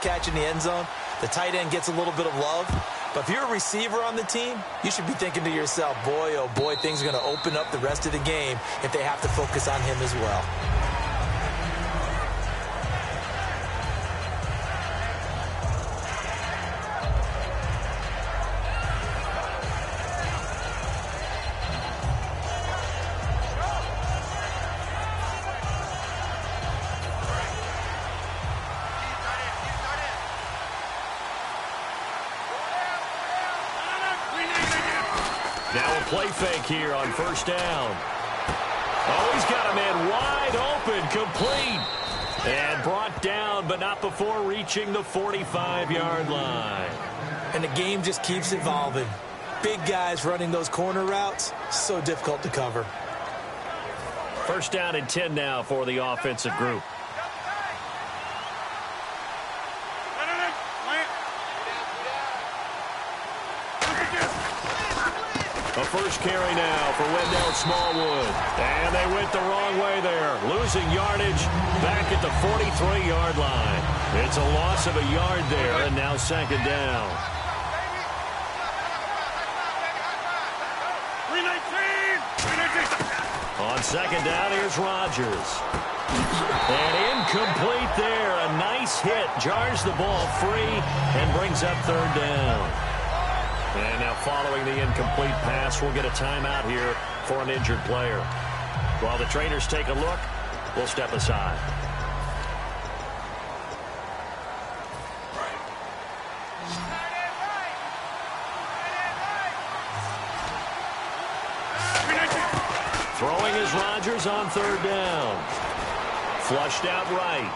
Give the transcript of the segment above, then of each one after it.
catch in the end zone, the tight end gets a little bit of love. But if you're a receiver on the team, you should be thinking to yourself, boy, oh boy, things are going to open up the rest of the game if they have to focus on him as well. Now a play fake here on first down. Oh, he's got a man wide open, complete. And brought down, but not before reaching the 45-yard line. And the game just keeps evolving. Big guys running those corner routes, so difficult to cover. First down and 10 now for the offensive group. A first carry now for Wendell Smallwood. And they went the wrong way there. Losing yardage back at the 43-yard line. It's a loss of a yard there, and now second down. On second down, here's Rodgers. And incomplete there. A nice hit. Jars the ball free and brings up third down. And now following the incomplete pass, we'll get a timeout here for an injured player. While the trainers take a look, we'll step aside. Throwing is Rodgers on third down. Flushed out right.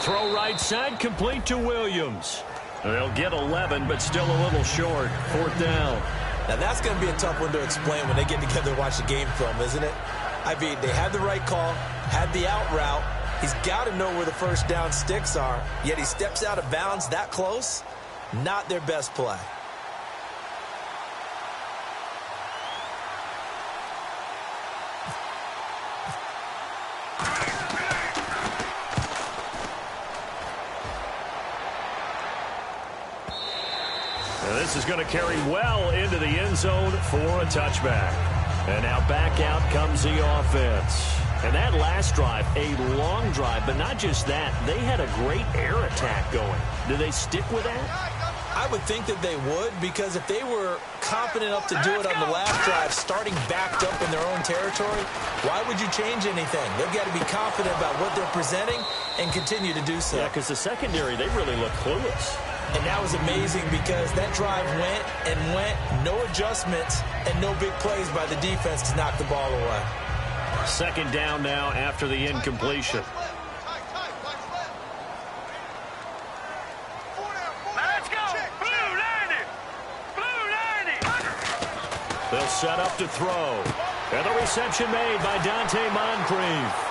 Throw right side, complete to Williams. They'll get 11, but still a little short. Fourth down. Now, that's going to be a tough one to explain when they get together and watch the game film, isn't it? I mean, they had the right call, had the out route. He's got to know where the first down sticks are, yet he steps out of bounds that close. Not their best play. This is going to carry well into the end zone for a touchback. And now back out comes the offense. And that last drive, a long drive, but not just that. They had a great air attack going. Do they stick with that? I would think that they would, because if they were confident enough to do it on the last drive, starting backed up in their own territory, why would you change anything? They've got to be confident about what they're presenting and continue to do so. Yeah, because the secondary, they really look clueless. And that was amazing because that drive went and went, no adjustments and no big plays by the defense to knock the ball away. Second down now after the incompletion. Let's go! Blue 90! Blue 90! They'll set up to throw. And the reception made by Dante Moncrief.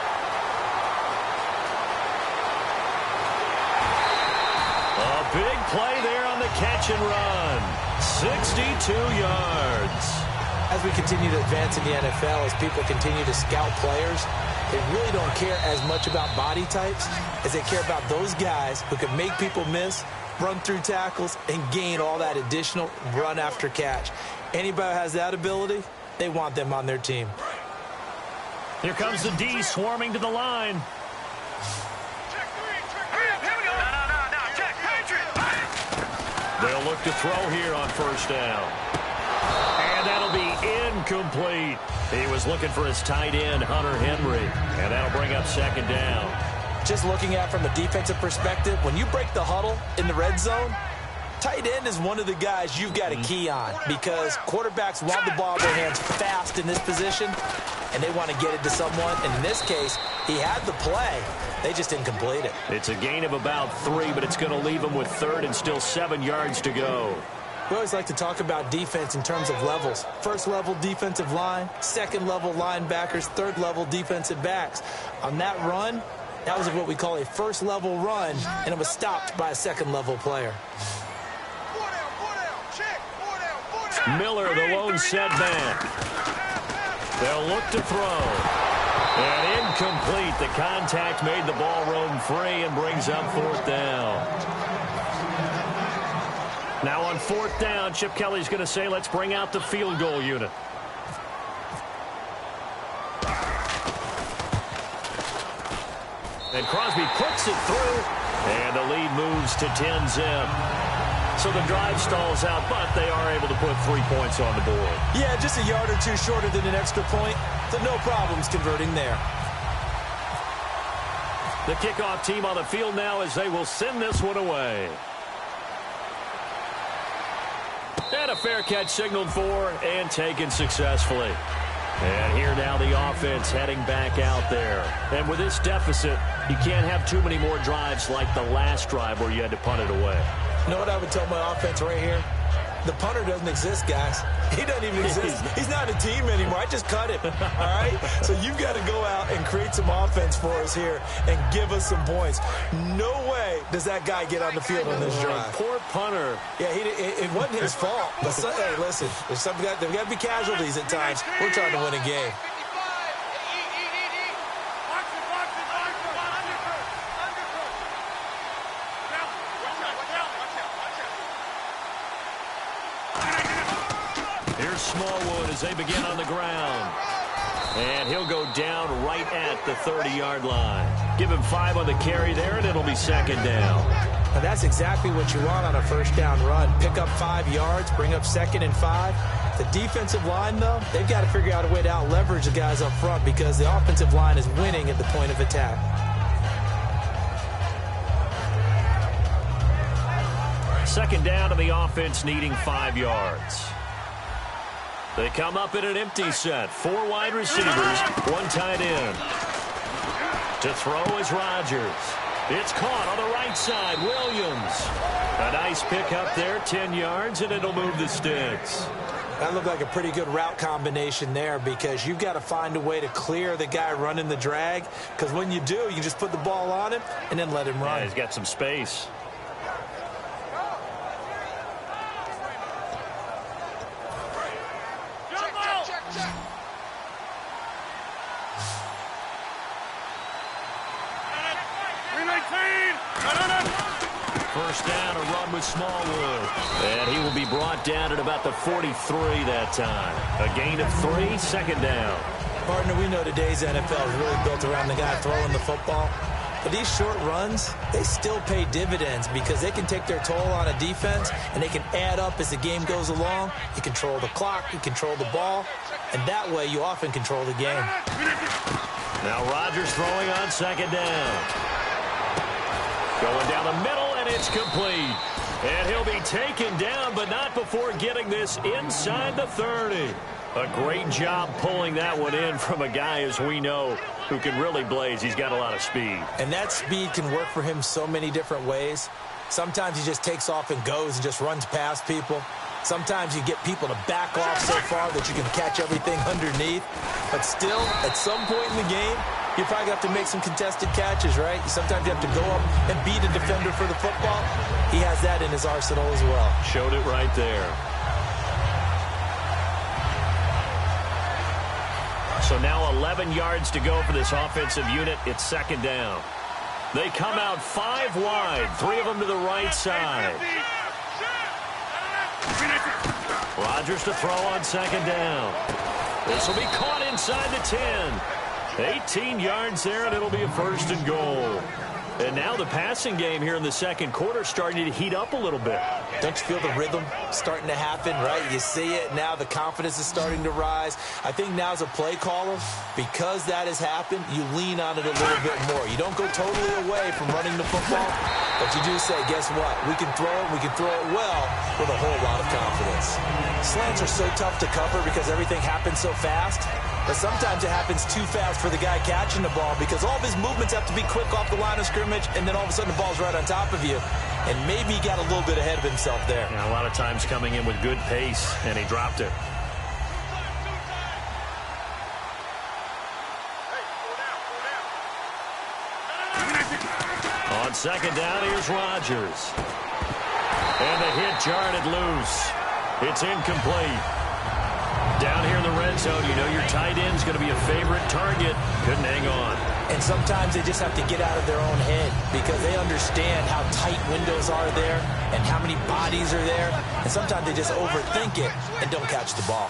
Big play there on the catch and run. 62 yards. As we continue to advance in the NFL, as people continue to scout players, they really don't care as much about body types as they care about those guys who can make people miss, run through tackles, and gain all that additional run after catch. Anybody who has that ability, they want them on their team. Here comes the D swarming to the line. They'll look to throw here on first down. And that'll be incomplete. He was looking for his tight end, Hunter Henry. And that'll bring up second down. Just looking at it from a defensive perspective, when you break the huddle in the red zone, tight end is one of the guys you've got to key on because quarterbacks want the ball in their hands fast in this position, and they want to get it to someone. And in this case, he had the play. They just didn't complete it. It's a gain of about 3, but it's going to leave him with third and still 7 yards to go. We always like to talk about defense in terms of levels. First level defensive line, second level linebackers, third level defensive backs. On that run, that was what we call a first level run, and it was stopped by a second level player. Miller, the lone setback. They'll look to throw. And incomplete. The contact made the ball roam free and brings up 4th down. Now on 4th down, Chip Kelly's going to say, let's bring out the field goal unit. And Crosby puts it through, and the lead moves to 10-zip. So the drive stalls out, but they are able to put 3 points on the board. Yeah, just a yard or two shorter than an extra point, so no problems converting there. The kickoff team on the field now as they will send this one away. And a fair catch signaled for and taken successfully. And here now the offense heading back out there. And with this deficit, you can't have too many more drives like the last drive where you had to punt it away. You know what I would tell my offense right here? The punter doesn't exist, guys. He doesn't even exist. He's not a team anymore. I just cut him, all right? So you've got to go out and create some offense for us here and give us some points. No way does that guy get on the field on this drive. Poor punter. Yeah, it wasn't his fault. But, hey, listen, there's got to be casualties at times. We're trying to win a game. Smallwood as they begin on the ground. And he'll go down right at the 30-yard line. Give him 5 on the carry there, and it'll be 2nd down. Now that's exactly what you want on a 1st down run. Pick up 5 yards, bring up 2nd and 5. The defensive line, though, they've got to figure out a way to out-leverage the guys up front because the offensive line is winning at the point of attack. Second down to the offense needing 5 yards. They come up in an empty set. 4 wide receivers, 1 tight end. To throw is Rodgers. It's caught on the right side. Williams. A nice pick up there, 10 yards, and it'll move the sticks. That looked like a pretty good route combination there because you've got to find a way to clear the guy running the drag because when you do, you just put the ball on him and then let him run. Yeah, he's got some space. First down, a run with Smallwood. And he will be brought down at about the 43 that time. A gain of 3, 2nd down. Partner, we know today's NFL is really built around the guy throwing the football. But these short runs, they still pay dividends because they can take their toll on a defense and they can add up as the game goes along. You control the clock, you control the ball, and that way you often control the game. Now Rodgers throwing on 2nd down. Going down the middle, and it's complete. And he'll be taken down, but not before getting this inside the 30. A great job pulling that one in from a guy, as we know, who can really blaze. He's got a lot of speed. And that speed can work for him so many different ways. Sometimes he just takes off and goes and just runs past people. Sometimes you get people to back off so far that you can catch everything underneath. But still, at some point in the game, you probably have to make some contested catches, right? Sometimes you have to go up and beat a defender for the football. He has that in his arsenal as well. Showed it right there. So now 11 yards to go for this offensive unit. It's 2nd down. They come out 5 wide, 3 of them to the right side. Rodgers to throw on 2nd down. This will be caught inside the 10. 18 yards there, and it'll be a 1st and goal. And now the passing game here in the 2nd quarter starting to heat up a little bit. Don't you feel the rhythm starting to happen, right? You see it now. The confidence is starting to rise. I think now as a play caller, because that has happened, you lean on it a little bit more. You don't go totally away from running the football, but you do say, guess what? We can throw it. We can throw it well with a whole lot of confidence. Slants are so tough to cover because everything happens so fast. But sometimes it happens too fast for the guy catching the ball because all of his movements have to be quick off the line of scrimmage, and then all of a sudden the ball's right on top of you. And maybe he got a little bit ahead of himself there. Yeah, a lot of times coming in with good pace, and he dropped it. On 2nd down, here's Rodgers. And the hit jarred it loose. It's incomplete. Down here in the red zone, you know your tight end's going to be a favorite target. Couldn't hang on. And sometimes they just have to get out of their own head because they understand how tight windows are there and how many bodies are there. And sometimes they just overthink it and don't catch the ball.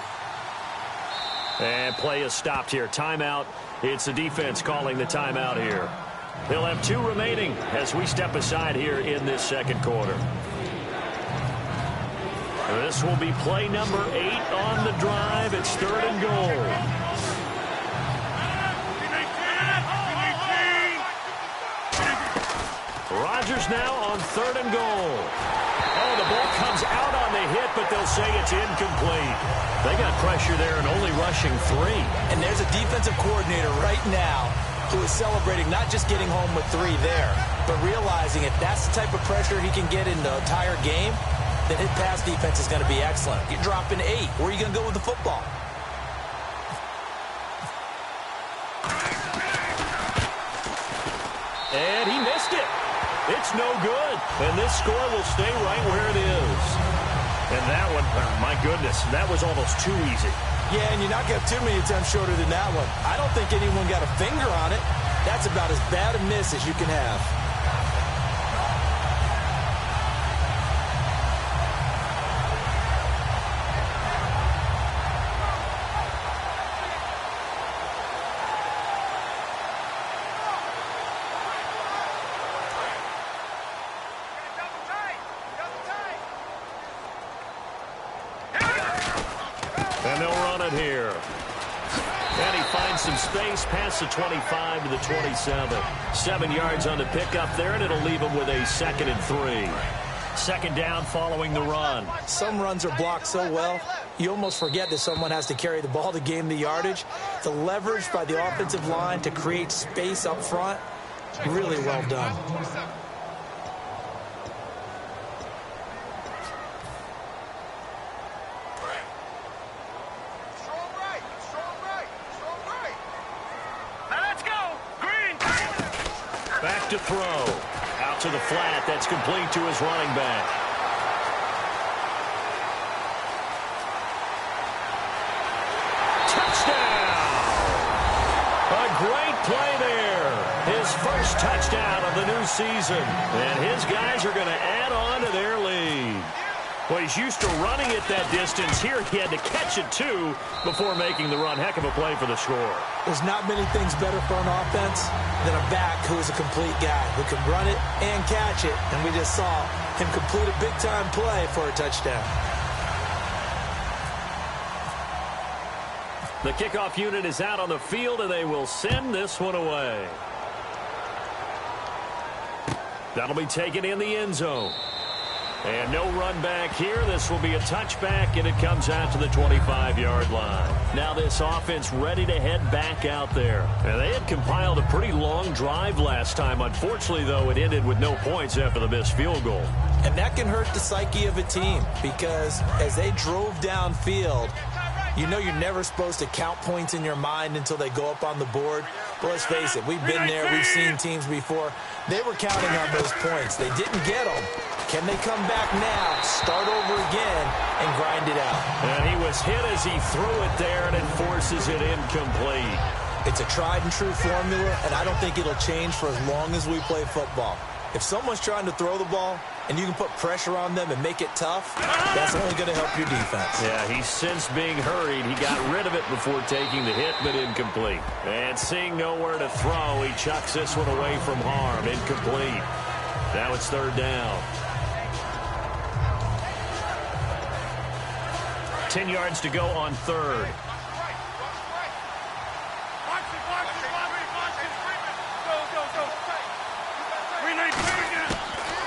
And play is stopped here. Timeout. It's the defense calling the timeout here. They'll have 2 remaining as we step aside here in this second quarter. This will be play number 8 on the drive. It's 3rd and goal. Rodgers now on 3rd and goal. Oh, the ball comes out on the hit, but they'll say it's incomplete. They got pressure there and only rushing 3. And there's a defensive coordinator right now who is celebrating not just getting home with 3 there, but realizing if that's the type of pressure he can get in the entire game, then his pass defense is going to be excellent. You're dropping 8. Where are you going to go with the football? And he missed it. It's no good. And this score will stay right where it is. And that one, my goodness, that was almost too easy. Yeah, and you're not going to have too many attempts shorter than that one. I don't think anyone got a finger on it. That's about as bad a miss as you can have. And they'll run it here. And he finds some space past the 25 to the 27. 7 yards on the pickup there, and it'll leave him with a 2nd and 3. Second down following the run. Some runs are blocked so well, you almost forget that someone has to carry the ball to gain the yardage. The leverage by the offensive line to create space up front, really well done. Back to throw. Out to the flat. That's complete to his running back. Touchdown! A great play there. His first touchdown of the new season. And his guys are going to add on to their lead. Well, he's used to running it that distance. Here he had to catch it, too, before making the run. Heck of a play for the score. There's not many things better for an offense than a back who is a complete guy who can run it and catch it. And we just saw him complete a big-time play for a touchdown. The kickoff unit is out on the field, and they will send this one away. That'll be taken in the end zone. And no run back here. This will be a touchback, and it comes out to the 25-yard line. Now this offense ready to head back out there. And they had compiled a pretty long drive last time. Unfortunately, though, it ended with no points after the missed field goal. And that can hurt the psyche of a team because as they drove downfield, you know you're never supposed to count points in your mind until they go up on the board. But let's face it, we've been there. We've seen teams before. They were counting on those points. They didn't get them. Can they come back now, start over again, and grind it out? And he was hit as he threw it there, and it forces it incomplete. It's a tried-and-true formula, and I don't think it'll change for as long as we play football. If someone's trying to throw the ball and you can put pressure on them and make it tough, that's only going to help your defense. Yeah, he's since being hurried. He got rid of it before taking the hit, but incomplete. And seeing nowhere to throw, he chucks this one away from harm. Incomplete. Now it's third down. 10 yards to go on third.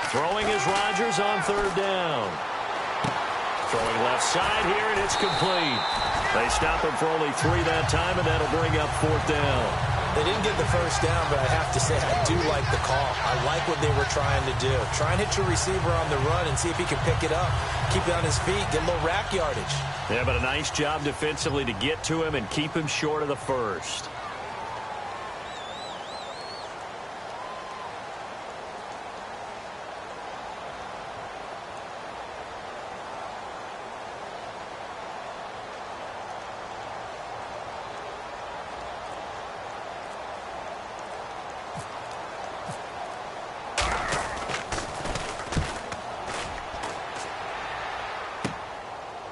Throwing is Rodgers on third down. Throwing left side here, and it's complete. They stop him for only 3 that time, and that'll bring up fourth down. They didn't get the first down, but I have to say I do like the call. I like what they were trying to do. Try and hit your receiver on the run and see if he can pick it up. Keep it on his feet, get a little rack yardage. Yeah, but a nice job defensively to get to him and keep him short of the first.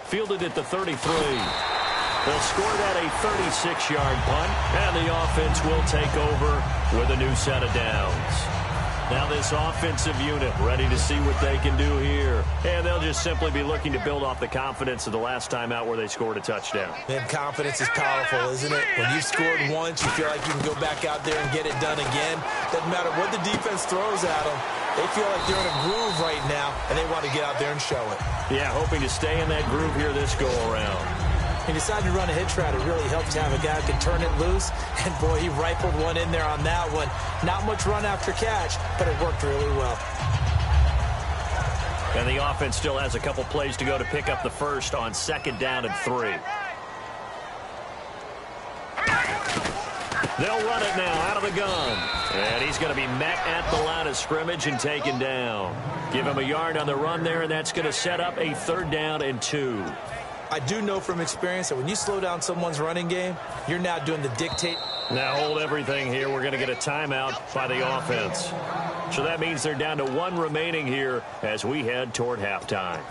Fielded at the 33. They'll score that a 36-yard punt, and the offense will take over with a new set of downs. Now this offensive unit ready to see what they can do here. And they'll just simply be looking to build off the confidence of the last time out where they scored a touchdown. Man, confidence is powerful, isn't it? When you've scored once, you feel like you can go back out there and get it done again. Doesn't matter what the defense throws at them. They feel like they're in a groove right now, and they want to get out there and show it. Yeah, hoping to stay in that groove here this go-around. He decided to run a hitch route. It really helps to have a guy who can turn it loose. And, boy, he rifled one in there on that one. Not much run after catch, but it worked really well. And the offense still has a couple plays to go to pick up the first on 2nd down and 3. They'll run it now out of the gun. And he's going to be met at the line of scrimmage and taken down. Give him a yard on the run there, and that's going to set up a 3rd down and 2. I do know from experience that when you slow down someone's running game, you're now doing the dictate. Now hold everything here. We're going to get a timeout by the offense. So that means they're down to 1 remaining here as we head toward halftime.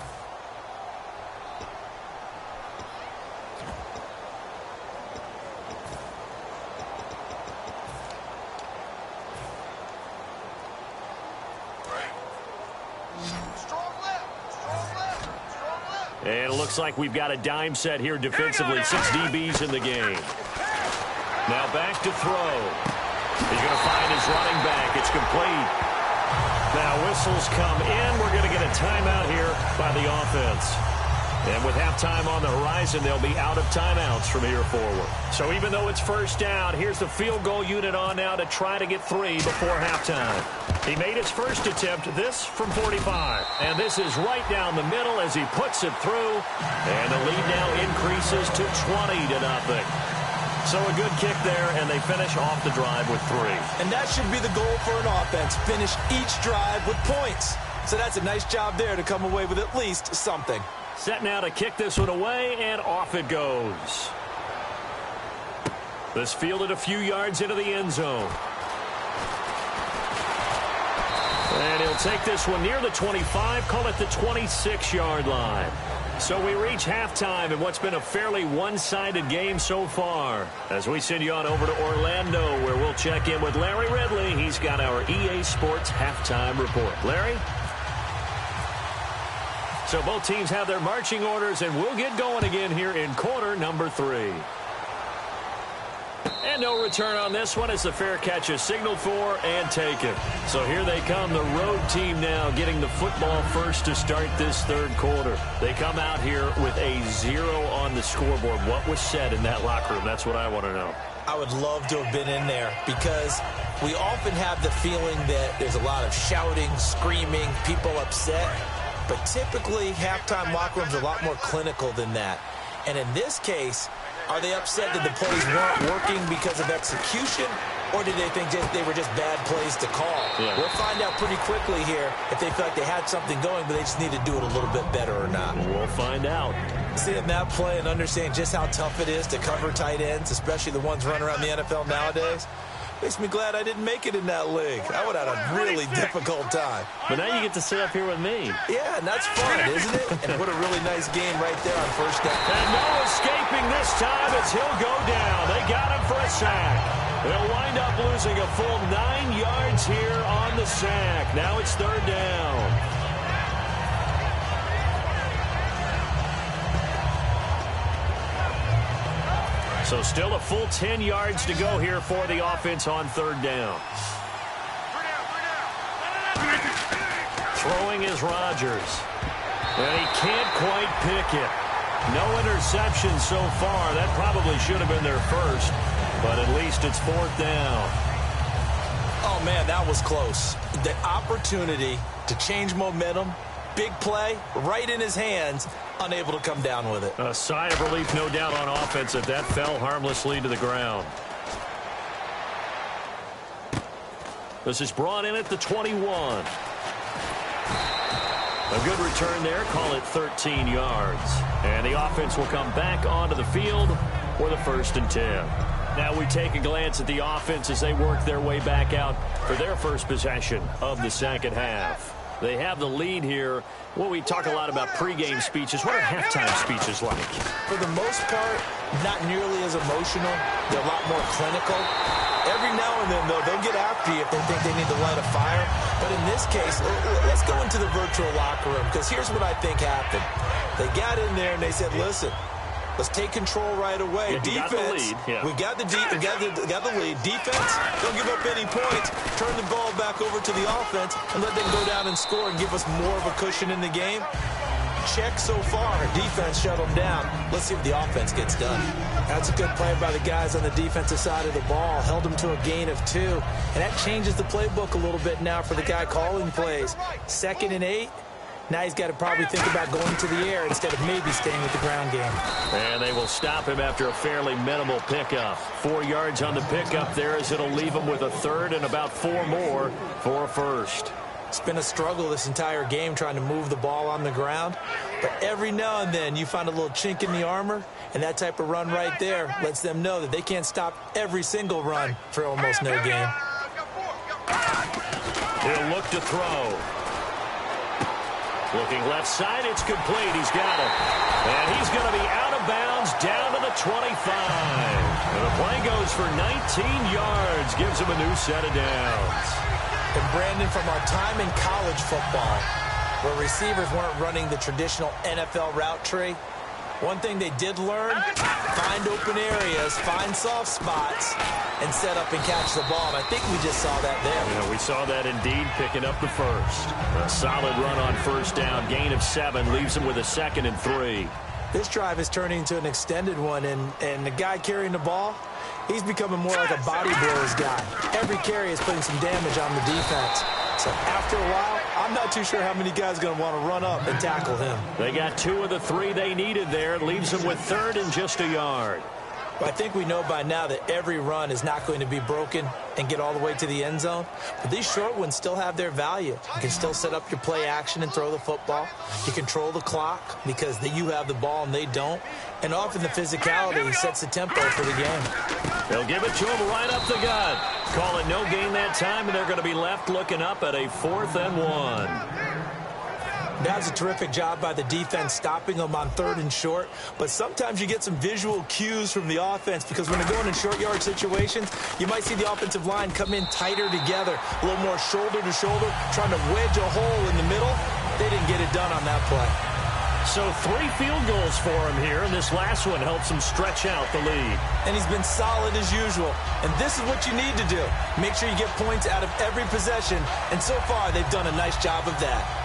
And it looks like we've got a dime set here defensively. 6 DBs in the game. Now back to throw. He's going to find his running back. It's complete. Now whistles come in. We're going to get a timeout here by the offense. And with halftime on the horizon, they'll be out of timeouts from here forward. So even though it's 1st down, here's the field goal unit on now to try to get 3 before halftime. He made his first attempt, this from 45. And this is right down the middle as he puts it through. And the lead now increases to 20-0. So a good kick there, and they finish off the drive with 3. And that should be the goal for an offense. Finish each drive with points. So that's a nice job there to come away with at least something. Set now to kick this one away, and off it goes. This fielded a few yards into the end zone. And he'll take this one near the 25, call it the 26-yard line. So we reach halftime in what's been a fairly one-sided game so far. As we send you on over to Orlando, where we'll check in with Larry Ridley. He's got our EA Sports halftime report. Larry? So both teams have their marching orders, and we'll get going again here in quarter number 3. And no return on this one as the fair catch is signaled for and taken. So here they come, the road team now getting the football first to start this 3rd quarter. They come out here with a 0 on the scoreboard. What was said in that locker room? That's what I want to know. I would love to have been in there because we often have the feeling that there's a lot of shouting, screaming, people upset. But typically, halftime locker rooms are a lot more clinical than that. And in this case, are they upset that the plays weren't working because of execution, or did they think they were just bad plays to call? Yeah. We'll find out pretty quickly here if they feel like they had something going, but they just need to do it a little bit better or not. We'll find out. Seeing that play and understanding just how tough it is to cover tight ends, especially the ones running around the NFL nowadays, makes me glad I didn't make it in that league. I would have had a really difficult time. But now you get to sit up here with me. Yeah, and that's fun, isn't it? And what a really nice game right there on 1st down. And no escaping this time as he'll go down. They got him for a sack. They'll wind up losing a full 9 yards here on the sack. Now it's 3rd down. So still a full 10 yards to go here for the offense on 3rd down. Throwing is Rodgers. And he can't quite pick it. No interception so far. That probably should have been their first. But at least it's 4th down. Oh, man, that was close. The opportunity to change momentum, big play, right in his hands, unable to come down with it. A sigh of relief, no doubt, on offense if that fell harmlessly to the ground. This is brought in at the 21. A good return there, call it 13 yards. And the offense will come back onto the field for the 1st and 10. Now we take a glance at the offense as they work their way back out for their first possession of the 2nd half. They have the lead here. Well, we talk a lot about pregame speeches. What are halftime speeches like? For the most part, not nearly as emotional. They're a lot more clinical. Every now and then, though, they'll get after you if they think they need to light a fire. But in this case, let's go into the virtual locker room, because here's what I think happened. They got in there and they said, listen, let's take control right away. Yeah, defense, we got the lead. Defense, don't give up any points. Turn the ball back over to the offense and let them go down and score and give us more of a cushion in the game. Check so far. Defense shut them down. Let's see if the offense gets done. That's a good play by the guys on the defensive side of the ball. Held them to a gain of 2. And that changes the playbook a little bit now for the guy calling plays. 2nd and 8. Now he's got to probably think about going to the air instead of maybe staying with the ground game. And they will stop him after a fairly minimal pickup. 4 yards on the pickup there, as it'll leave him with a 3rd and about 4 more for a 1st. It's been a struggle this entire game trying to move the ball on the ground. But every now and then you find a little chink in the armor, and that type of run right there lets them know that they can't stop every single run for almost no gain. He'll look to throw. Looking left side, it's complete. He's got it. And he's going to be out of bounds down to the 25. And the play goes for 19 yards. Gives him a new set of downs. And Brandon, from our time in college football, where receivers weren't running the traditional NFL route tree, one thing they did learn, find open areas, find soft spots, and set up and catch the ball. And I think we just saw that there. Yeah, we saw that indeed, picking up the 1st. A solid run on 1st down. Gain of 7 leaves him with a 2nd and 3. This drive is turning into an extended one, and the guy carrying the ball, he's becoming more like a body blows guy. Every carry is putting some damage on the defense. So after a while, I'm not too sure how many guys are going to want to run up and tackle him. They got 2 of the 3 they needed there. Leaves them with 3rd and just a yard. I think we know by now that every run is not going to be broken and get all the way to the end zone. But these short ones still have their value. You can still set up your play action and throw the football. You control the clock because you have the ball and they don't. And often the physicality sets the tempo for the game. They'll give it to him right up the gut. Call it no gain that time, and they're going to be left looking up at a 4th and 1. That's a terrific job by the defense stopping them on 3rd and short. But sometimes you get some visual cues from the offense, because when they're going in short yard situations, you might see the offensive line come in tighter together, a little more shoulder to shoulder, trying to wedge a hole in the middle. They didn't get it done on that play. So 3 field goals for him here, and this last one helps him stretch out the lead. And he's been solid as usual. And this is what you need to do. Make sure you get points out of every possession. And so far, they've done a nice job of that.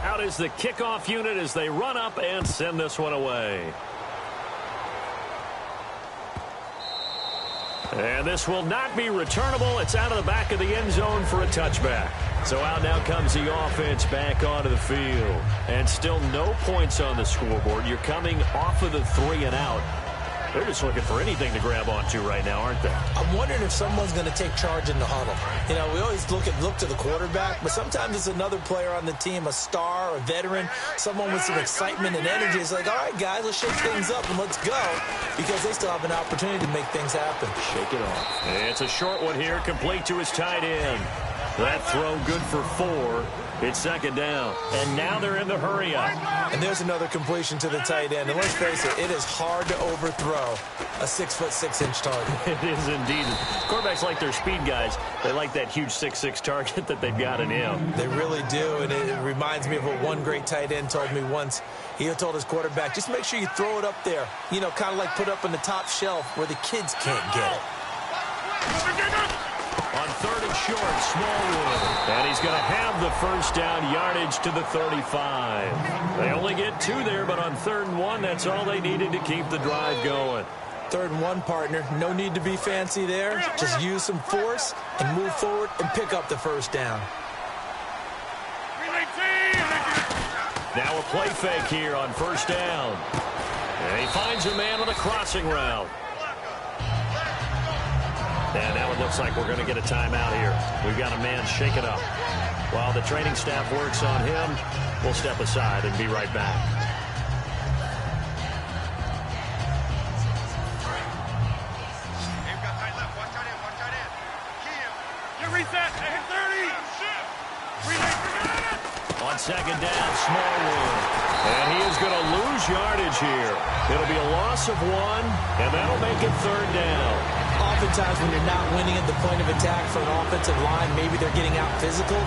Out is the kickoff unit as they run up and send this one away. And this will not be returnable. It's out of the back of the end zone for a touchback. So out now comes the offense back onto the field. And still no points on the scoreboard. You're coming off of the 3 and out. They're just looking for anything to grab onto right now, aren't they? I'm wondering if someone's going to take charge in the huddle. You know, we always look to the quarterback, but sometimes it's another player on the team, a star, a veteran, someone with some excitement and energy. It's like, all right, guys, let's shake things up and let's go, because they still have an opportunity to make things happen. Shake it off. It's a short one here, complete to his tight end. That throw good for 4. It's 2nd down. And now they're in the hurry up. And there's another completion to the tight end. And let's face it, it is hard to overthrow a 6'6" target. It is indeed. Quarterbacks like their speed guys. They like that huge 6'6" target that they've got in him. They really do. And it reminds me of what one great tight end told me once. He told his quarterback, just make sure you throw it up there. You know, kind of like put up on the top shelf where the kids can't get it. On 3rd and short, Smallwood. And he's going to have the 1st down, yardage to the 35. They only get 2 there, but on 3rd and 1, that's all they needed to keep the drive going. 3rd and 1, partner. No need to be fancy there. Just use some force and move forward and pick up the 1st down. Now a play fake here on 1st down. And he finds a man on a crossing route. And now it looks like we're going to get a timeout here. We've got a man shaken up. While the training staff works on him, we'll step aside and be right back. On second down, Smallwood. And he is going to lose yardage here. It'll be a loss of 1, and that'll make it third down. Oftentimes when you're not winning at the point of attack for an offensive line, maybe they're getting out physical,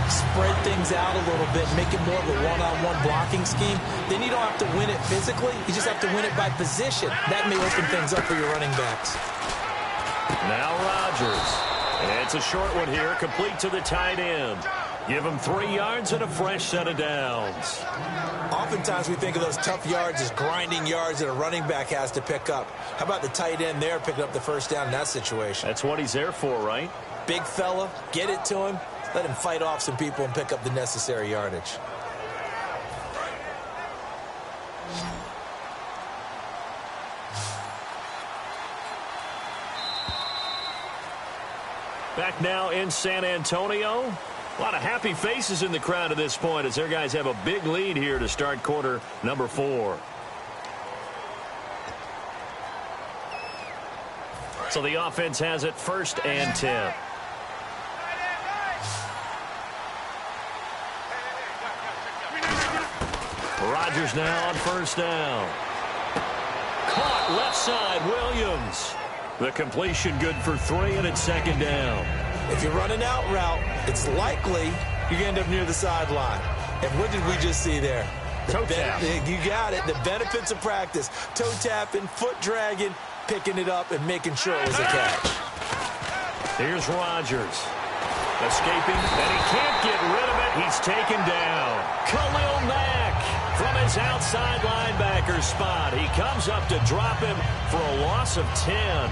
spread things out a little bit, make it more of a one-on-one blocking scheme. Then you don't have to win it physically. You just have to win it by position. That may open things up for your running backs. Now Rodgers. And it's a short one here, complete to the tight end. Give him 3 yards and a fresh set of downs. Oftentimes we think of those tough yards as grinding yards that a running back has to pick up. How about the tight end there picking up the first down in that situation? That's what he's there for, right? Big fella, get it to him, let him fight off some people and pick up the necessary yardage. Back now in San Antonio. A lot of happy faces in the crowd at this point as their guys have a big lead here to start quarter number 4. So the offense has it 1st and 10. Rodgers now on 1st down. Caught left side, Williams. The completion good for 3, and it's 2nd down. If you're running out route, it's likely you're going to end up near the sideline. And what did we just see there? Toe tap. You got it. The benefits of practice. Toe tapping, foot dragging, picking it up, and making sure it was a catch. Here's Rodgers. Escaping, and he can't get rid of it. He's taken down. Khalil Mack from his outside linebacker spot. He comes up to drop him for a loss of 10.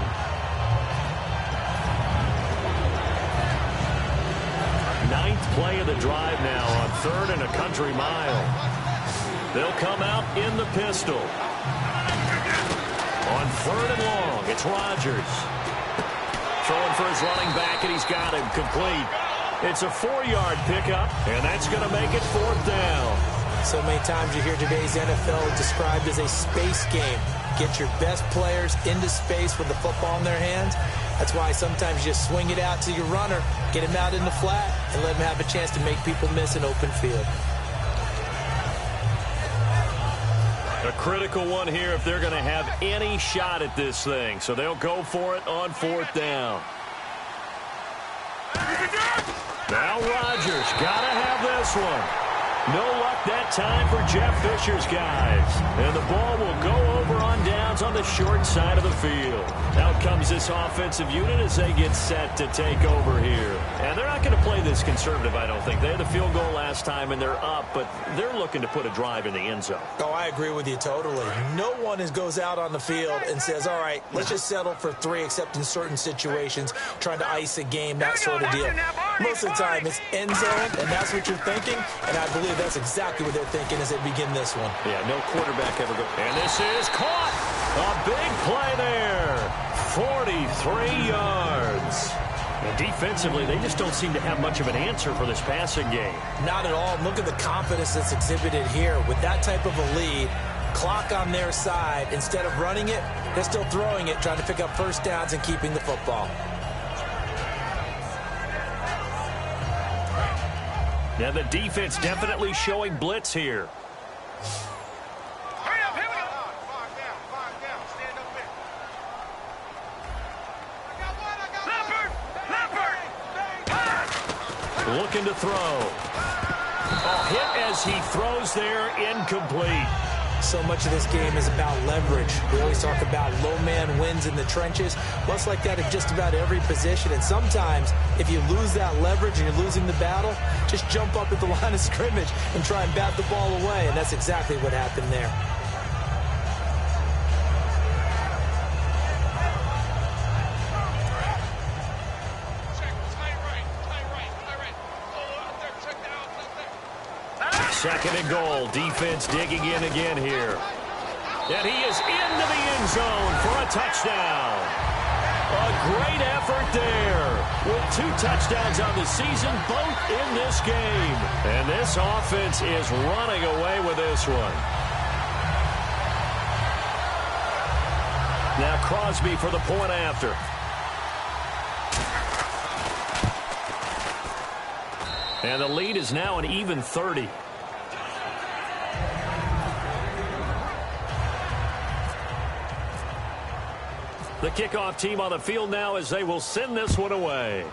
9th play of the drive now on 3rd and a country mile. They'll come out in the pistol. On 3rd and long, it's Rodgers. Throwing for his running back, and he's got him complete. It's a 4-yard pickup, and that's going to make it 4th down. So many times you hear today's NFL described as a space game. Get your best players into space with the football in their hands. That's why sometimes you just swing it out to your runner, get him out in the flat, and let him have a chance to make people miss an open field. A critical one here if they're going to have any shot at this thing. So they'll go for it on 4th down. Now Rodgers got to have this one. No luck that time for Jeff Fisher's guys. And the ball will go over on downs on the short side of the field. Out comes this offensive unit as they get set to take over here. And they're not going to play this conservative, I don't think. They had the field goal last time, and they're up, but they're looking to put a drive in the end zone. Oh, I agree with you totally. No one goes out on the field and says, all right, let's just settle for 3, except in certain situations, trying to ice a game, that sort of deal. Most of the time, it's end zone, and that's what you're thinking, and I believe that's exactly what they're thinking as they begin this one. Yeah, no quarterback ever go. And this is caught. A big play there. 43 yards. And defensively, they just don't seem to have much of an answer for this passing game. Not at all. Look at the confidence that's exhibited here. With that type of a lead, clock on their side, instead of running it, they're still throwing it, trying to pick up first downs and keeping the football. Now the defense definitely showing blitz here. Hurry up, here we go. Fog down. Stand up there. Leopard. Looking to throw. A hit as he throws there, incomplete. So much of this game is about leverage. We always talk about low man wins in the trenches. Well, it's like that at just about every position. And sometimes, if you lose that leverage and you're losing the battle, just jump up at the line of scrimmage and try and bat the ball away. And that's exactly what happened there. Second and goal. Defense digging in again here. And he is into the end zone for a touchdown. A great effort there. With 2 touchdowns on the season, both in this game. And this offense is running away with this one. Now Crosby for the point after. And the lead is now an even 30. The kickoff team on the field now as they will send this one away.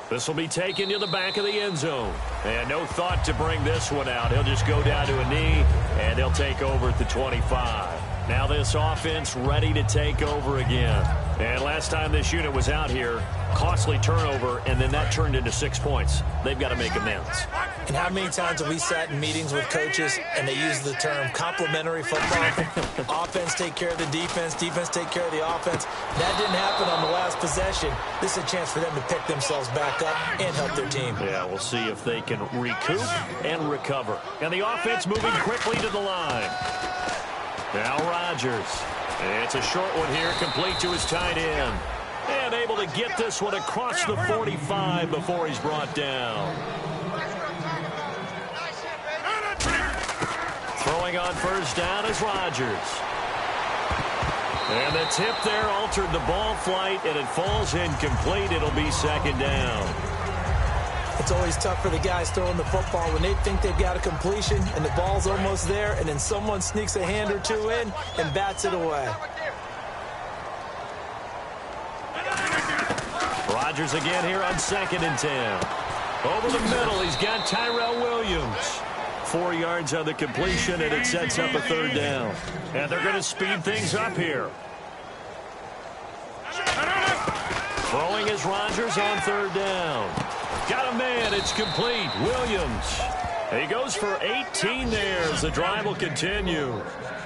This will be taken to the back of the end zone. And no thought to bring this one out. He'll just go down to a knee, and they'll take over at the 25. Now this offense ready to take over again. And last time this unit was out here, costly turnover, and then that turned into 6 points. They've got to make amends. And how many times have we sat in meetings with coaches and they use the term complementary football? Offense take care of the defense, defense take care of the offense. That didn't happen on the last possession. This is a chance for them to pick themselves back up and help their team. Yeah, we'll see if they can recoup and recover. And the offense moving quickly to the line. Now Rodgers. It's a short one here, complete to his tight end. And able to get this one across the 45 before he's brought down. Throwing on first down is Rodgers. And the tip there altered the ball flight, and it falls incomplete. It'll be second down. It's always tough for the guys throwing the football when they think they've got a completion and the ball's almost there, and then someone sneaks a hand or two in and bats it away. Rodgers again here on 2nd and 10. Over the middle, he's got Tyrell Williams. 4 yards on the completion, and it sets up a third down. And they're going to speed things up here. Throwing is Rodgers on third down. Got a man, it's complete. Williams. He goes for 18 there as the drive will continue.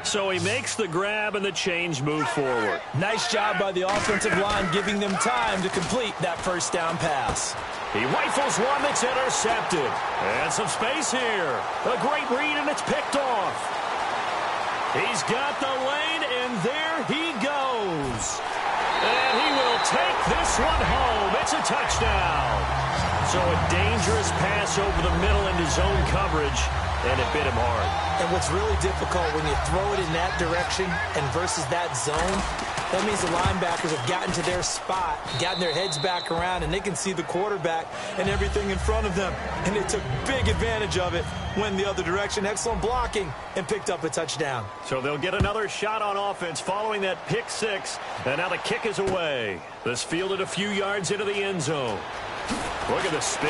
So he makes the grab and the change move forward. Nice job by the offensive line giving them time to complete that first down pass. He rifles one that's intercepted. And some space here. A great read, and it's picked off. He's got the lane, and there he goes. And he will take this one home. It's a touchdown. So a dangerous pass over the middle into zone coverage, and it bit him hard. And what's really difficult when you throw it in that direction and versus that zone, that means the linebackers have gotten to their spot, gotten their heads back around, and they can see the quarterback and everything in front of them. And they took big advantage of it, went the other direction, excellent blocking, and picked up a touchdown. So they'll get another shot on offense following that pick six, and now the kick is away. This fielded a few yards into the end zone. Look at the spin.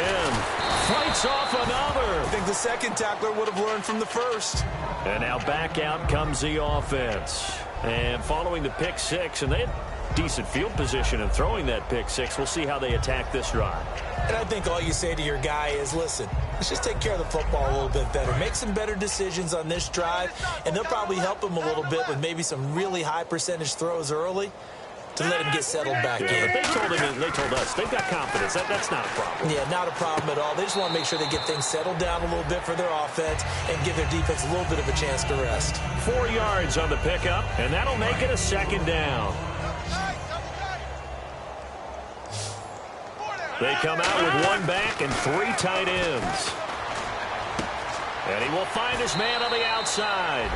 Fights off another. I think the second tackler would have learned from the first. And now back out comes the offense. And following the pick six, and they had decent field position in throwing that pick six. We'll see how they attack this drive. And I think all you say to your guy is, listen, let's just take care of the football a little bit better. Make some better decisions on this drive, and they'll probably help him a little bit with maybe some really high percentage throws early to let him get settled back in. But they told us they've got confidence. That's not a problem. Yeah, not a problem at all. They just want to make sure they get things settled down a little bit for their offense and give their defense a little bit of a chance to rest. 4 yards on the pickup, and that'll make it a second down. They come out with one back and 3 tight ends. And he will find his man on the outside.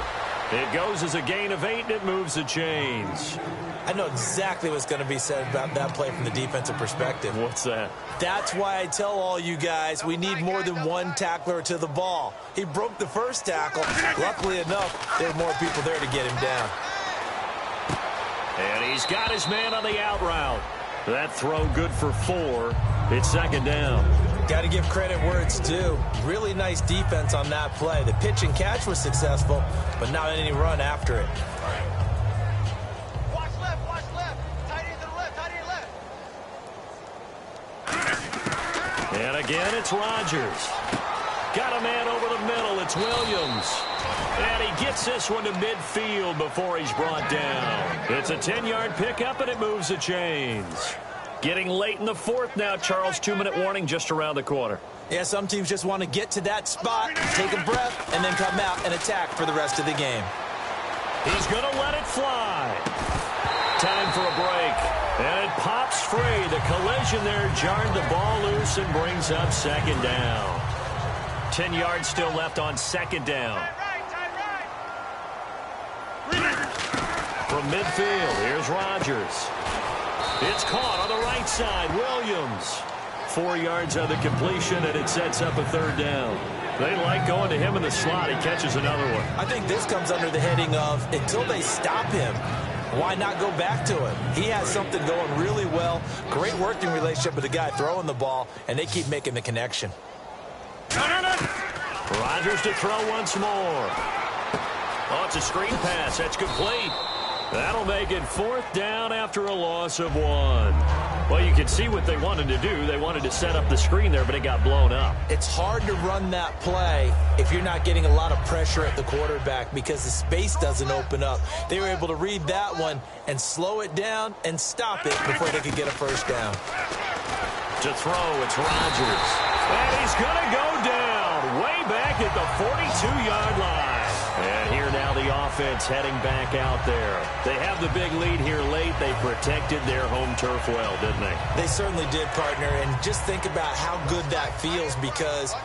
It goes as a gain of 8, and it moves the chains. I know exactly what's going to be said about that play from the defensive perspective. What's that? That's why I tell all you guys we need more than one tackler to the ball. He broke the first tackle. Luckily enough, there were more people there to get him down. And he's got his man on the out route. That throw good for 4. It's second down. Got to give credit where it's due. Really nice defense on that play. The pitch and catch was successful, but not any run after it. Watch left. Tight end to the left, tight end left. And again, it's Rodgers. Got a man over the middle. It's Williams. And he gets this one to midfield before he's brought down. It's a 10-yard pickup, and it moves the chains. Getting late in the fourth now, Charles. 2-minute warning just around the corner. Yeah, some teams just want to get to that spot, take a breath, and then come out and attack for the rest of the game. He's going to let it fly. Time for a break. And it pops free. The collision there jarred the ball loose and brings up second down. 10 yards still left on second down. From midfield, here's Rodgers. It's caught on the right side. Williams. 4 yards on the completion, and it sets up a third down. They like going to him in the slot. He catches another one. I think this comes under the heading of until they stop him, why not go back to him? He has something going really well. Great working relationship with the guy throwing the ball, and they keep making the connection. Rodgers to throw once more. Oh, it's a screen pass. That's complete. That'll make it fourth down after a loss of 1. Well, you can see what they wanted to do. They wanted to set up the screen there, but it got blown up. It's hard to run that play if you're not getting a lot of pressure at the quarterback because the space doesn't open up. They were able to read that one and slow it down and stop it before they could get a first down. To throw, it's Rodgers. And he's going to go down way back at the 42-yard line. And here now the offense heading back out there. They have the big lead here late. They protected their home turf well, didn't they? They certainly did, partner. And just think about how good that feels because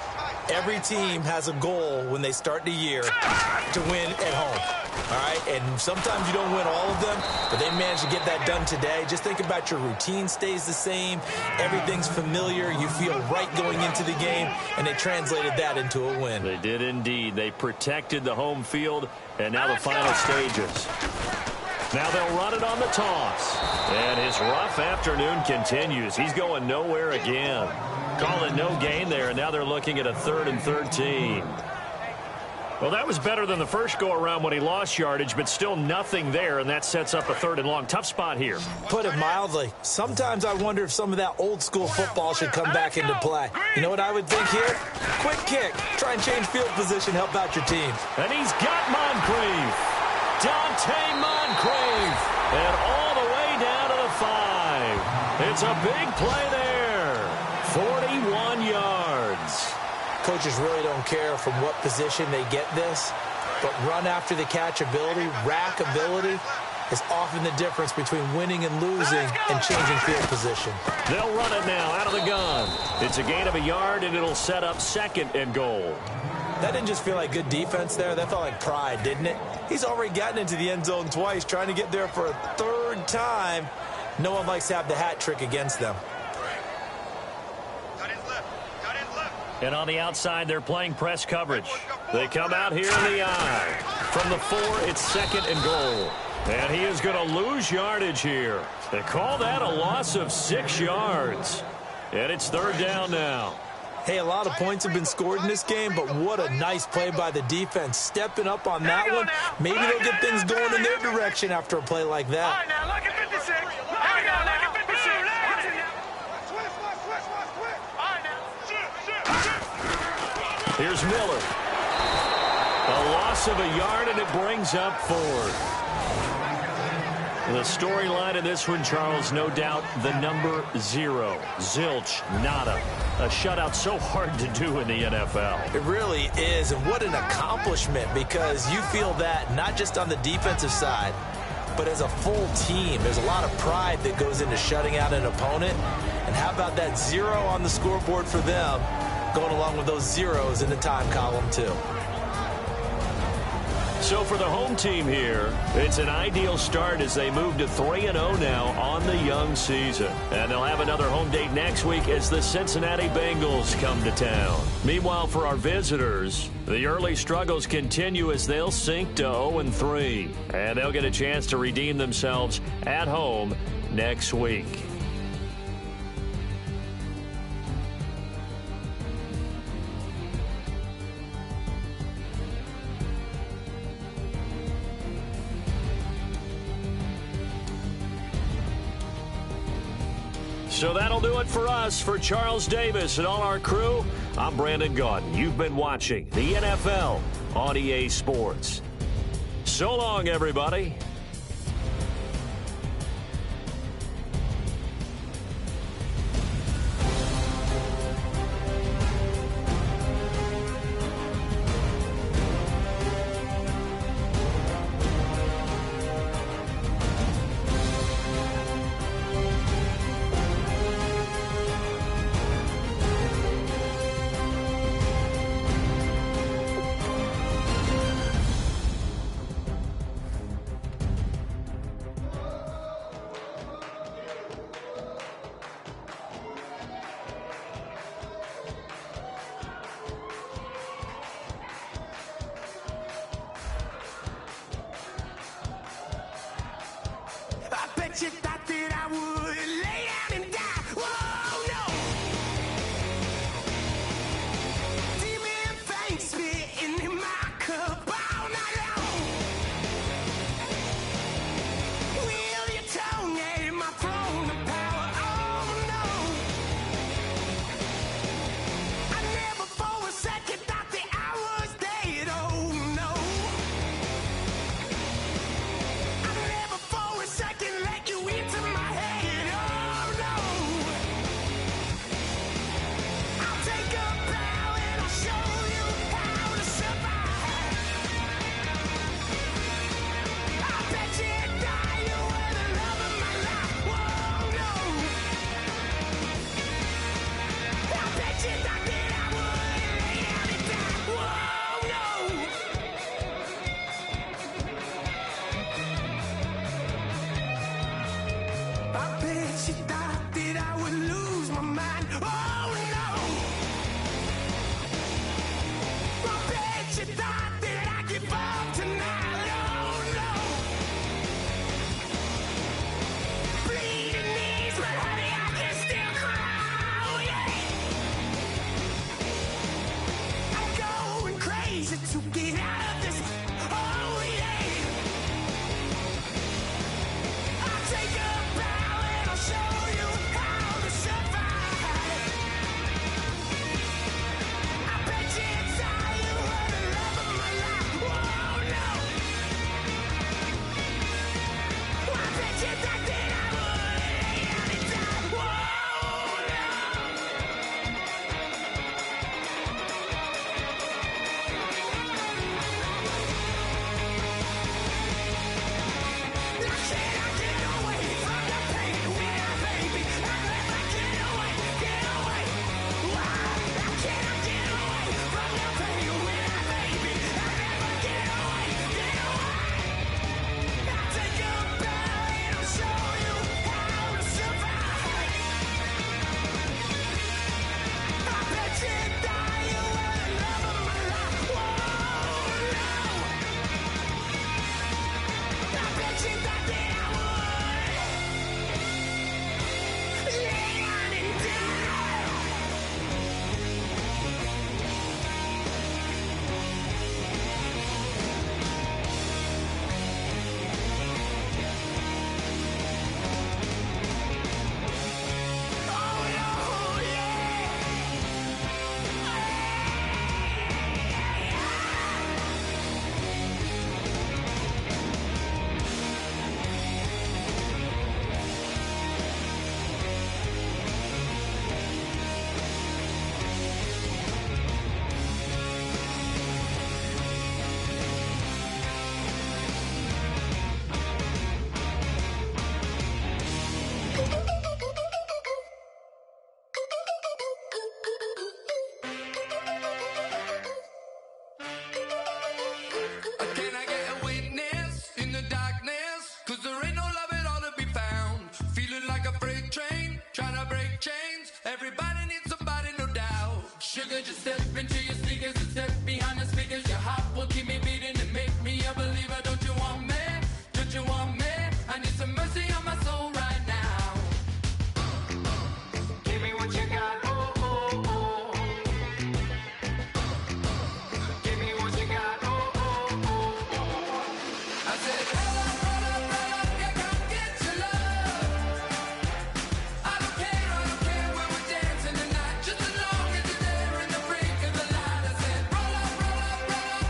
every team has a goal when they start the year to win at home. All right, and sometimes you don't win all of them, but they managed to get that done today. Just think about your routine stays the same. Everything's familiar. You feel right going into the game, and they translated that into a win. They did indeed. They protected the home field, and now the final stages. Now they'll run it on the toss. And his rough afternoon continues. He's going nowhere again. Call it no gain there, and now they're looking at a 3rd and 13. Well, that was better than the first go-around when he lost yardage, but still nothing there, and that sets up a 3rd and long. Tough spot here. Put it mildly. Sometimes I wonder if some of that old-school football should come back into play. You know what I would think here? Quick kick. Try and change field position. Help out your team. And he's got Moncrief. Dante Moncrief. And all the way down to the 5. It's a big play there. 41 yards. Coaches really don't care from what position they get this, but run after the catch ability, rack ability is often the difference between winning and losing and changing field position. They'll run it now out of the gun. It's a gain of a yard, and it'll set up 2nd and goal. That didn't just feel like good defense there. That felt like pride, didn't it? He's already gotten into the end zone twice, trying to get there for a 3rd time. No one likes to have the hat trick against them. And on the outside, they're playing press coverage. They come out here in the eye. From the 4, it's 2nd and goal. And he is going to lose yardage here. They call that a loss of 6 yards. And it's 3rd down now. Hey, a lot of points have been scored in this game, but what a nice play by the defense. Stepping up on that one. Maybe they'll get things going in their direction after a play like that. All right, now look at 56. All right, now look at 56. Here's Miller. A loss of a yard, and it brings up 4th. The storyline in this one, Charles, no doubt the number 0. Zilch, nada. A shutout so hard to do in the NFL. It really is, and what an accomplishment, because you feel that not just on the defensive side, but as a full team. There's a lot of pride that goes into shutting out an opponent. And how about that 0 on the scoreboard for them, going along with those zeros in the time column, too. So for the home team here, it's an ideal start as they move to 3-0 now on the young season. And they'll have another home date next week as the Cincinnati Bengals come to town. Meanwhile, for our visitors, the early struggles continue as they'll sink to 0-3. And they'll get a chance to redeem themselves at home next week. So that'll do it for us. For Charles Davis and all our crew, I'm Brandon Gaudin. You've been watching the NFL on EA Sports. So long, everybody. I bet you thought that I would lose my mind. Oh no! I bet you thought that I'd give up tonight. Oh no! Bleeding knees, but honey, I can still cry. Oh yeah! I'm going crazy to get out of this. Oh yeah! I'll take a bow and I'll show you how to survive. I bet you it's all you were the love of my life. Oh no! I bet you thought that I would lay down and die. Oh no! Now can I get away from the pain when I baby? I'll never get away, get away. Why? Now can I get away from the pain when I baby? I'll never get away, get away. I'll take a bow and I'll show you how to survive. I bet you thought you were the love of my life. Whoa, no! I bet you thought that I would lay down and die. Oh no, yeah. Can I get a witness in the darkness? 'Cause there ain't no love at all to be found. Feeling like a freight train, trying to break chains. Everybody needs somebody, no doubt. Sugar, just step into your sneakers and step behind the speakers. Your heart will keep me beating and make me a believer. Don't you want me? Don't you want me? I need some mercy on my soul right now. Give me what you got, oh, oh, oh. Give me what you got, oh, oh, oh, oh. I said, roll up, yeah, come get your love. I don't care where we're dancing tonight, just as long as you're there in the brink of the light. I said, roll up,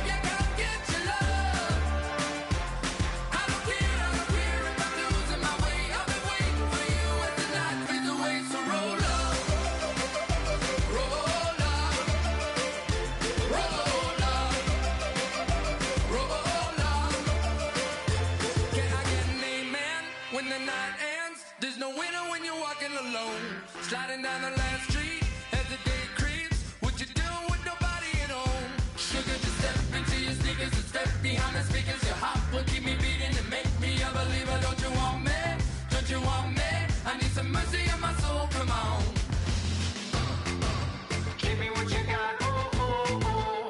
yeah, come get your love. I don't care if I'm losing my way. I've been waiting for you as the night fades away. So roll up, roll up, roll up, roll up. Can I get an amen when the night ends? There's no winner when you're walking alone. Sliding down the last street as the day creeps. What you doing with nobody at home? Sugar, just step into your sneakers and step behind the speakers. Your heart will keep me beating and make me a believer. Don't you want me? Don't you want me? I need some mercy on my soul, come on. Give me what you got, oh, oh, oh.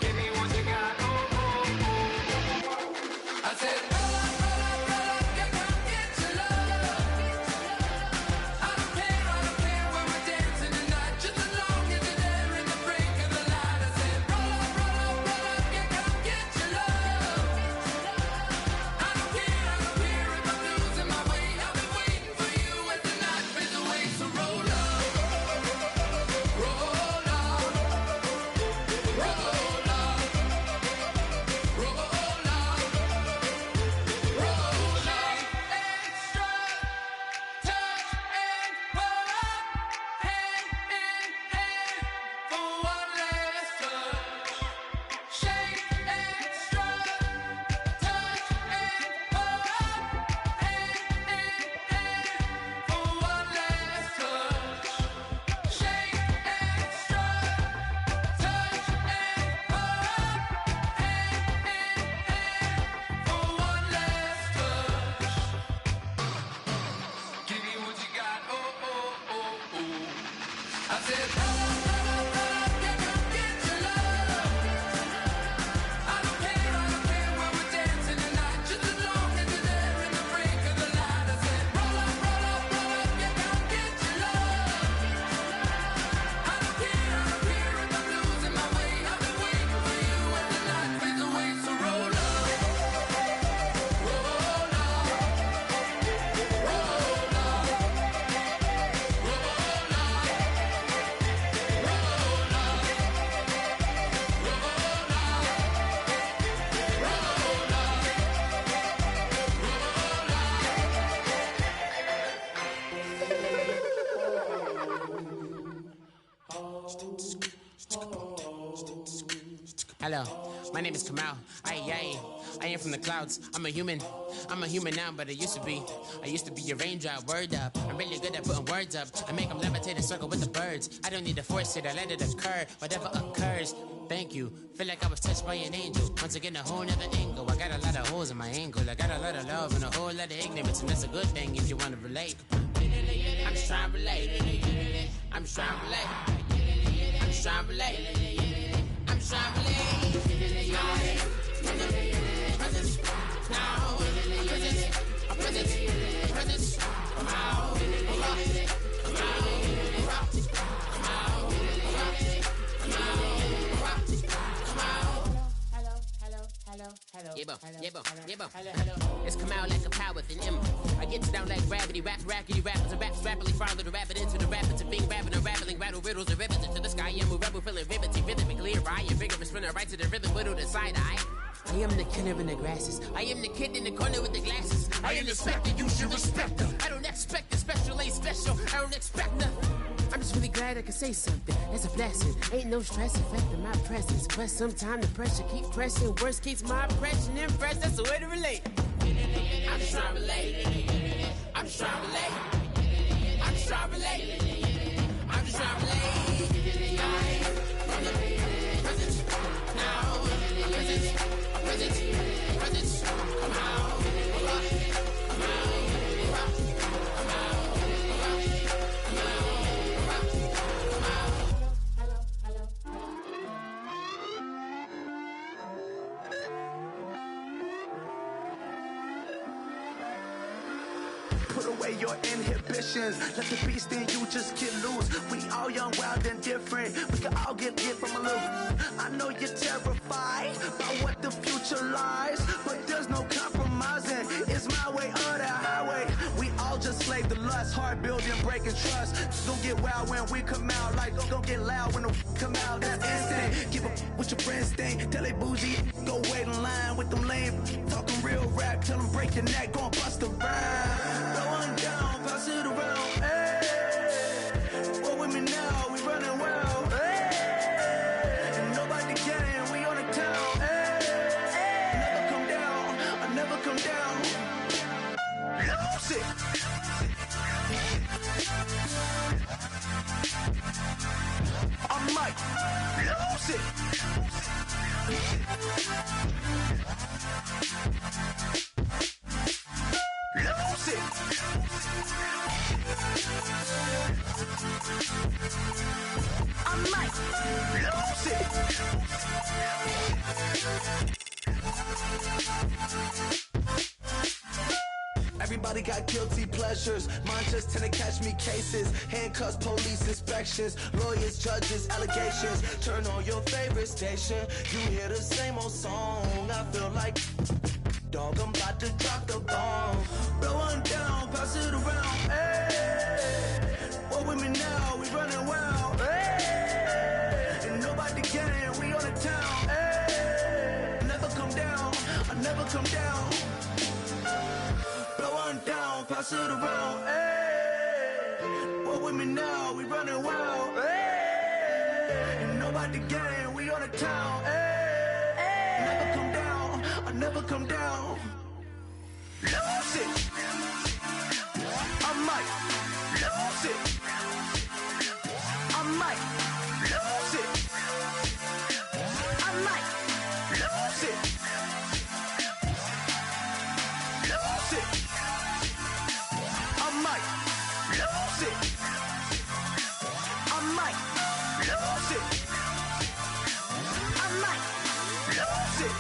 Give me what you got, oh, oh, oh. I said, roll up, yeah, come get your love. Hello, my name is Kamal. I am from the clouds. I'm a human now, but I used to be a raindrop. Word up, I'm really good at putting words up. I make them levitate and circle with the birds. I don't need to force it, I let it occur. Whatever occurs, thank you. Feel like I was touched by an angel. Once again, a whole nother angle. I got a lot of holes in my angle. I got a lot of love and a whole lot of ignorance, and that's a good thing if you want to relate. I'm just trying to relate. I'm just trying to relate. I'm just trying to relate. I'm just trying to relate. Presence now. Presence. Come out. Hello. It's come out like a power within him. I get down like gravity, rappers and raps rapidly follow the rabbit into the rapids and being rapping and rattling, rattle riddles and rivets into the sky. I'm a rebel feeling rhythmically right and vigorous, spinning right to the rhythm, widow to side eye. I am the killer in the grasses. I am the kid in the corner with the glasses. I am the specter, you should respect them. I don't expect a special, ain't special. I don't expect nothing. I'm just really glad I can say something. It's a blessing. Ain't no stress affecting my presence. But sometimes the pressure keep pressing. Worst keeps my impression impressed. That's the way to relate. I'm just trying to relate. I'm just trying to relate. I'm just trying to relate. I'm just trying to relate. From the presence now. Presence. Come out. Put away your inhibitions. Let the beast in you just get loose. We all young, wild, and different. We can all get from a little. I know you're terrified by what the future lies, but there's no compromising. It's my way or the highway. We all just slave the lust, hard building, breaking trust. Don't get wild when we come out, like don't get loud when the come out. That's instant. Give up with your friends thing. Tell they bougie, go wait in line with them lame. Talking real rap, tell them break your neck, go and bust a rhyme. Going down, pass it around, hey. What with me now, we running wild, hey. And nobody getting, we on the town, hey. Never come down, I never come down. Lose it. I'm Mike, lose it. Lose it. I might lose it. Everybody got guilty pleasures. Mine just tend to catch me cases. Handcuffs, police inspections, lawyers, judges, allegations. Turn on your favorite station. You hear the same old song. I feel like dog, I'm about to drop the bomb. Blowing down, pass it around, hey. What with me now, we running wild, hey. And nobody getting, we on the town, hey. Never come down, I never come down. Blowing down, pass it around, hey. What with me now, we running wild, hey. And nobody getting, we on the town, hey. Never come down, I never come down. Lose it. I might lose it. I might lose it. I might lose it. Lose it. I might lose it. I might lose it. I might lose it.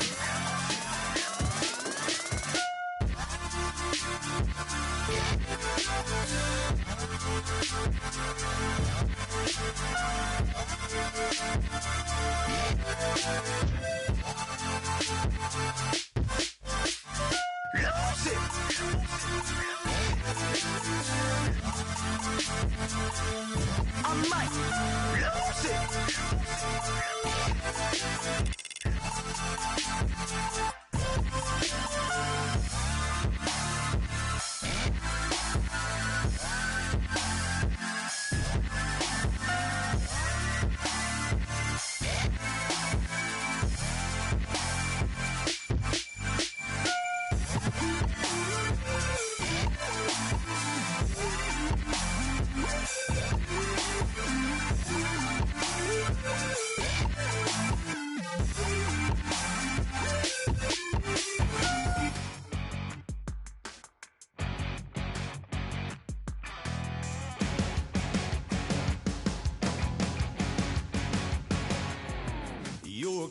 Lose it. I might lose it.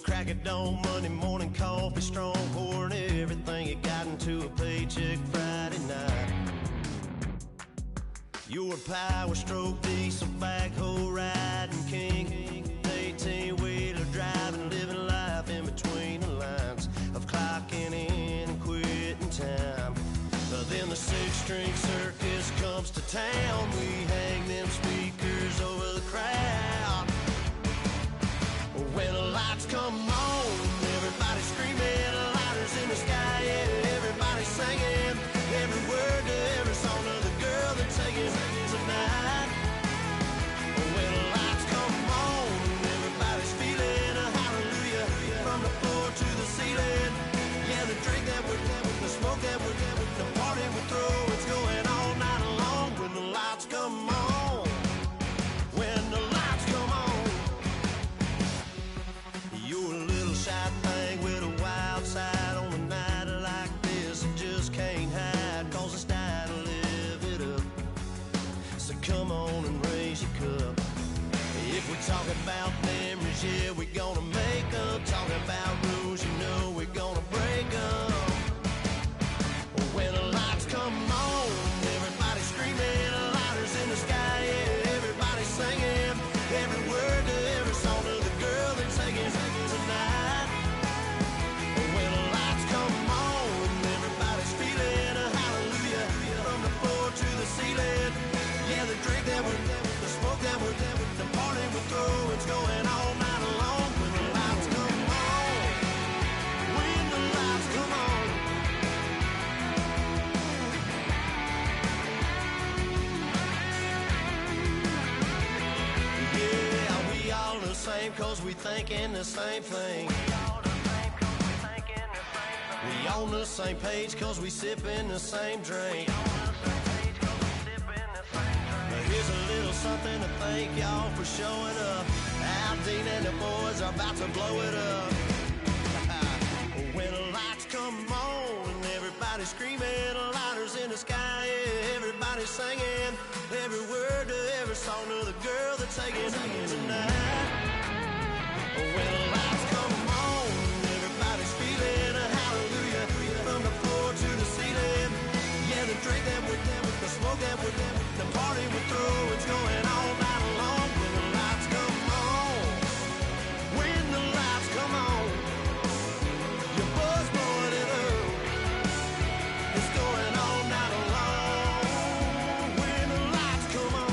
crack of dawn, Monday morning coffee, strong, pouring everything you got into a paycheck Friday night. You're a power stroke, diesel backhoe riding king, 18-wheeler driving, living life in between the lines of clocking in and quitting time. Then the six-string circus comes to town. We hang them speakers over the crowd. When the lights come on, everybody screaming, lighters in the sky, yeah, everybody singing every word to every song of the girl they're taking tonight. When the lights come on, everybody's feeling a hallelujah from the floor to the ceiling. Yeah, the drink that we're the smoke that we're the party we throw, it's going all night long. When the lights come on, when the lights come on. You're a little shy thing with a wild side on a night like this. You just can't hide, cause it's time to live it up. So come on and raise your cup. If we're talking about memories, yeah, we're gonna make them. Talking about rules, you know we're gonna break them. When the lights come on, everybody screaming, lighters in the sky, yeah, everybody singing every word to every song of the girl they're taking tonight. When the lights come on, everybody's feeling a hallelujah from the floor to the ceiling. Yeah, the drink that we're the smoke that we're the party we throw, it's going all night long. When the lights come on, when the lights come on. Yeah, we all the same cause we thinking the same thing. We on the same page cause we sipping the same drink. Here's a little something to thank y'all for showing up. Al Dean and the boys are about to blow it up. When the lights come on and everybody's screaming, lighters in the sky, yeah, everybody's singing every word to every song of the girl they're taking tonight. When the lights come on, everybody's feeling a hallelujah from the floor to the ceiling. Yeah, the drink that we're the smoke that we're the party we throw, it's going all night long. When the lights come on, when the lights come on, your buzz blowing it up, it's going all night long. When the lights come on.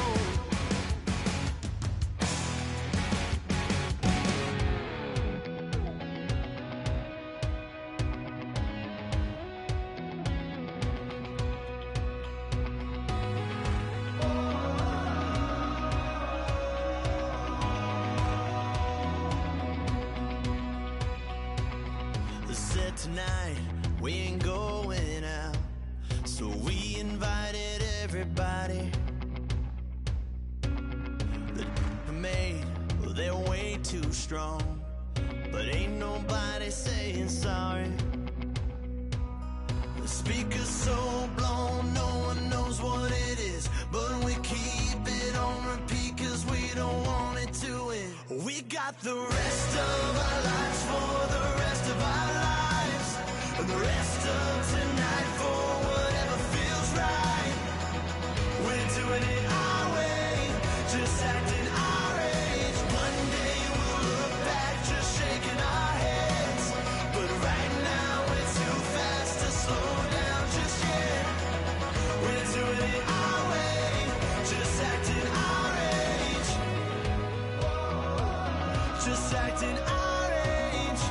Said tonight we ain't going out, so we invited everybody. The made, well, they're way too strong, but ain't nobody saying sorry. The speaker's so blown, no one knows what it is, but we keep it on repeat cause we don't want it to end. We got the rest of our lives for the rest of our lives, and the rest of tonight for whatever feels right. We're doing it our way, just acting our age. One day we'll look back just shaking our heads, but right now we're too fast to slow down just yet. We're doing it our way, just acting our age, just acting our age.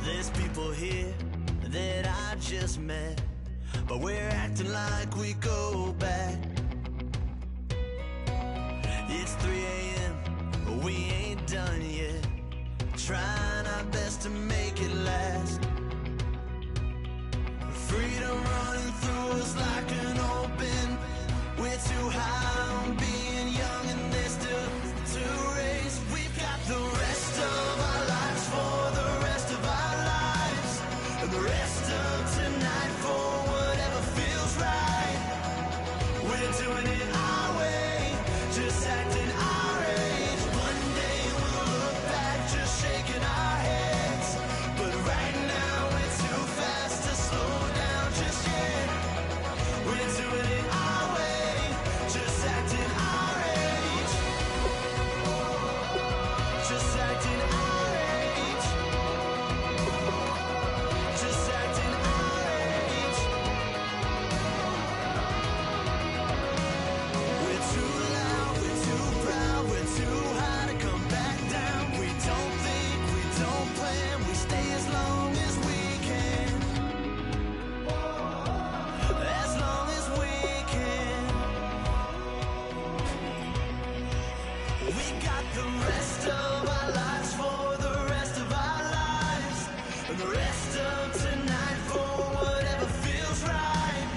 There's people here that I just met, but we're acting like we go back. It's 3 a.m., but we ain't done yet, trying our best to make it last. Freedom running through us like an open. We're too high on being young and there's still to raise. We've got the rest of our lives for the rest of our lives, and the rest of tonight for whatever feels right. We're doing it our way, just acting our Rest of tonight for whatever feels right.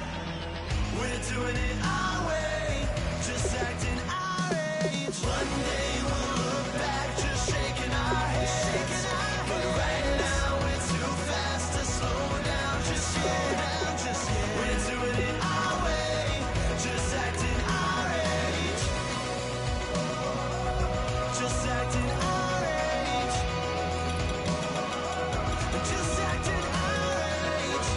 We're doing it our way, just acting our age. One day we'll look back, just shaking our heads. But right now we're too fast to slow down, just yet. We're doing it our way, just acting our age. Just acting our age. Just acting our age.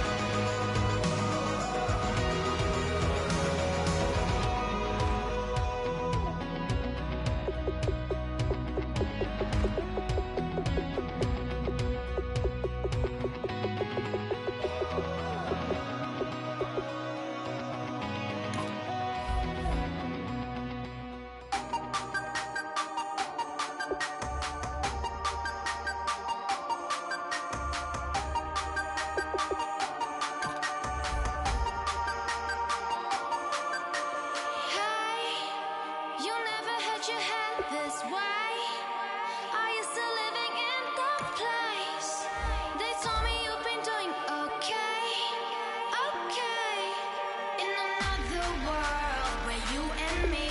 Hey, you never had your head this way. Are you still living in that place? They told me you've been doing okay, okay. In another world where you and me